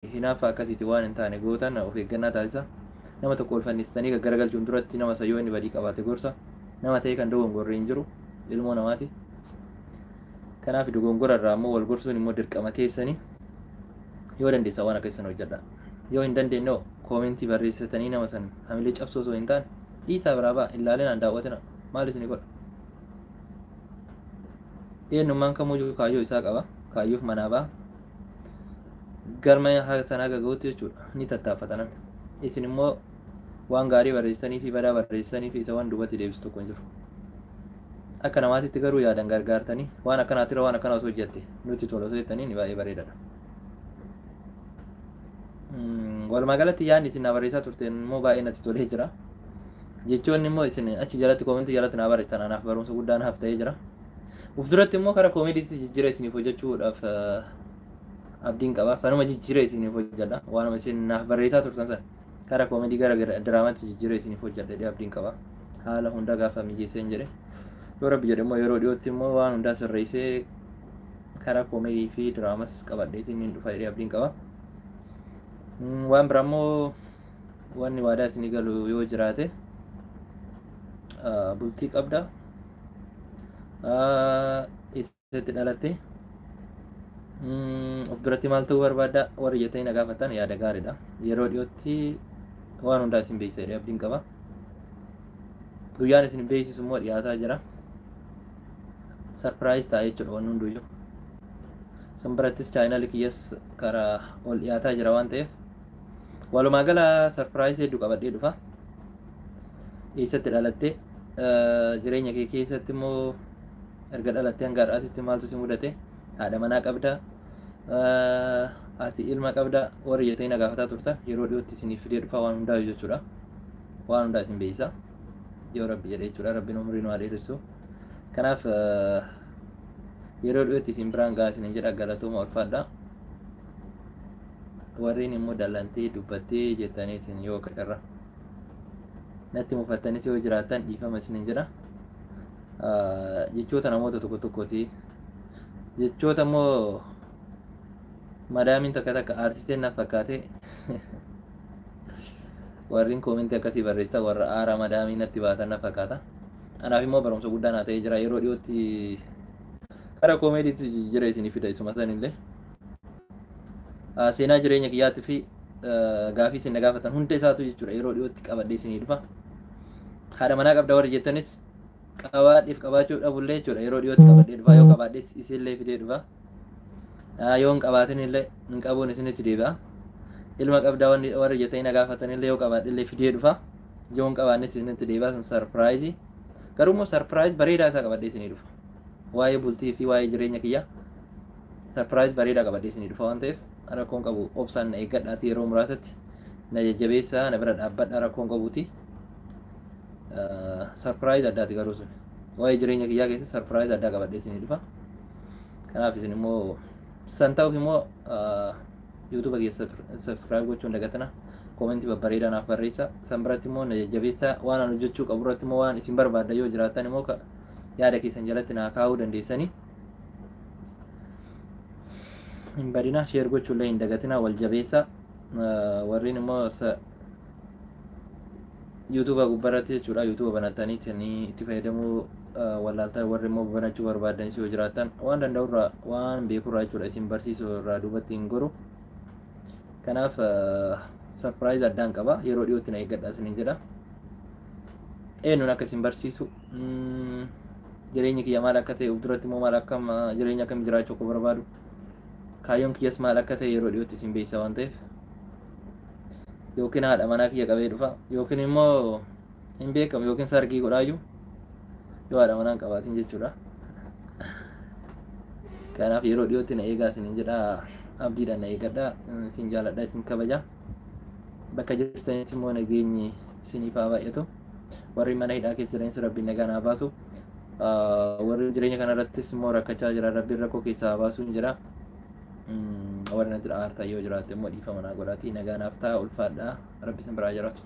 hinaafa akkasiiti waan hin taane gootan of eeggannaa taasisa. Nama tokko ol fannistanii gaggaragalchuun duratti nama sayyoo inni badii qabaate gorsa. Nama ta'ee kan dogongorre hin jiru ilmoo namaati. Kanaaf dogongora irraa immoo wal gorsuun immoo dirqama keessanii yoo dandeessa waan akka isan hojjedha. Yoo hin dandeenye koomentii barreessitanii nama san hamilee cabsoo osoo hin taane dhiisaa biraa ba'a ilaalinaan daawwatina maal isin godha. Eenyummaan kamuu kaayyoo isaa qaba. Kaayyoof manaa ba'a. Galma sanaa gaga'uutti jechuudha ni tattaaffatan. Isin immoo waan gaarii barreessanii fi badaa barreessanii fi isa waan duubatti deebisu tokko hin jiru. Akka namaatitti garuu yaadan gargaartanii waan akkanaatira waan akkana osoo hojjette nuti tola osoo jettanii ni baay'ee bareedadha. Walumaa galatti yaadni isin naa barreessaa turteen immoo baay'ee natti tolee jira. Jechoonni immoo isin achi jalatti koomentii jalatti naa barreessan anaaf barumsa guddaa naaf ta'ee jira. Uf duratti immoo karaa koomeediitti jijjiira isiniif hojjechuudhaaf abdiin qaba. Sanuma jijjiira isiniif hojjedha. Waanuma isin naaf barreessaa turtan sana karaa koomeedii gara diraamaatti jijjiira isiniif hojjedha abdiin qaba. Haala hunda gaafa mijeessee hin jedhe. Yoo rabbi jedhe immoo yeroo dhiyootti immoo waan hundaa sirreessee karaa koomeedii fi diraamas qabadheetiin hin dhufa jedhee abdiin qaba. Waan biraa immoo wanni waadaa isinii galu yoo jiraate bultii qabda. Isatti dhalatte of duratti maal ta'uu barbaadda warri jettanii na gaafatan yaada gaariidha. Yeroo dhiyootti waan hundaa isin beeksisa jedhee abdiin qaba. Guyyaan isin beeksisu immoo dhiyaataa jira. Sarpiraayiz ta'a jechuudha waan hunduyyuu. San birattis chaayinaalii kiyyas karaa ol dhiyaataa jira waan ta'eef walumaa gala sarpiraayiz hedduu qabadhee dhufa. Eessatti dhalatte jireenya kee keessatti immoo erga dhalattee hanga har'aatitti maaltu si mudate? Haadha manaa qabda, ati ilma qabda, warri jettanii na gaafataa turtan yeroo dhiyootti isiniif fidee dhufa waan hundaa jechuudha. Waan hundaa isin beeksisa yoo rabbi jedhe jechuudha. Rabbiin umurii nu haa dheeressu. Kanaaf yeroo dhiyootti isin biraan gahaa isin jedha galatooma ulfaadha. Warreen immoo dallantee dubbattee jettaniitiin yoo qacarra natti mufattanis yoo jiraattan dhiifama isin jedha. Jechoota namoota tokko tokkooti. Jechoota immoo madaamiin takka takka aartisteen naaf fakkaate warreen koomentii akkasii barreessaa warra aaraa madaamii natti baatan naaf fakkaata. Anaaf immoo barumsa guddaa naa ta'ee jira. Yeroo dhiyootti karaa koomeediitti jijjiira isinii fida isuma sanillee. Seenaa jireenya kiyyaatti fi gaafii isin na gaafatan hunda isaatu jechuudha yeroo dhiyootti qabadhee isinii dhufa. Haadha manaa qabda warri jettanis qabaadhiif qabaachuu dhabullee jechuudha yeroo dhiyootti qabadhee dhufa. Yoo qabaadhes isinillee fidee dhufa. Yoo hin qabaatinillee hin qabuun isinitti deebi'a. Ilma qabdaa warri jettanii na gaafatanillee yoo qabaadhillee fidee dhufa. Yoo hin qabaannes isinitti deebi'a. Sun sarpiraayizii. Garuu immoo sarpiraayiz bareedaa isaa qabadhee isinii dhufa. Waa'ee bultii fi waa'ee jireenya kiyya sarpiraayiz bareedaa qabadhee isinii dhufa waan ta'eef rakkoon qabu obsaan na eeggadhaati yeroo muraasatti na jajjabeessaa na bira dhaabbadhaa rakkoon qabuuti. Sarpiraayiz addaati garuu sun waa'ee jireenya kiyyaa keessatti sarpiraayiz addaa qabadhee isinii dhufa. Kanaaf isin immoo san ta'uuf immoo yuutuuba keessa sabskiraayib gochuun dagatina. Koomentii babbareedaa naaf barreessa. San biratti immoo na jajjabeessaa waan an hojjechuu qabu irratti immoo waan isin barbaadda yoo jiraattan immoo yaada keessan jalatti naa kaa'uu dandeessanii. Hin badina sheer gochuullee hin dagatina wal jabeessa. Warreen immoo yuutuuba gubbaarratti jechuudha yuutuuba banattanii itti fayyadamuu wallaaltaa warri immoo banachuu barbaaddanis yoo jiraattan waan danda'urraa waan beekurraa jechuudha isin barsiisu irraa duubatti hin goru. Kanaaf sarpiraayiz addaan qaba yeroo dhiyootti na eeggadhaa isiniin jedha. Eenyuun akka isin barsiisu jireenyi kiyya maal akka ta'e of duratti immoo maal akka jireenya akkamii jiraachuu akka barbaadu kaayyoon kiyyas maal akka ta'e yeroo dhiyootti isin beeksisa waan ta'eef yookiin haadha manaa kiyya qabee dhufa yookiin immoo hin beekamu yookiin sargii godhaayyuu yoo haadha manaa hin qabaatin jechuudha. Kanaaf yeroo dhiyootti na eegaa isiniin jedha. Abdiidhaan na eeggadhaa. Isin jaaladha isin kabaja. Bakka jirtanitti immoo nageenyi isiniif haa baay'atu. Warri mana hidhaa keessa jiranis rabbiin nagaa naa baasu. Warri jireenya kanarrattis immoo rakkachaa jira rabbiin rakkoo keessaa haa baasu hin jira. Warri natti aartaa yoo jiraatte immoo dhiifama naa godhaatii nagaa naaf ta'a ulfaadhaa rabbi isin biraa jiraatu.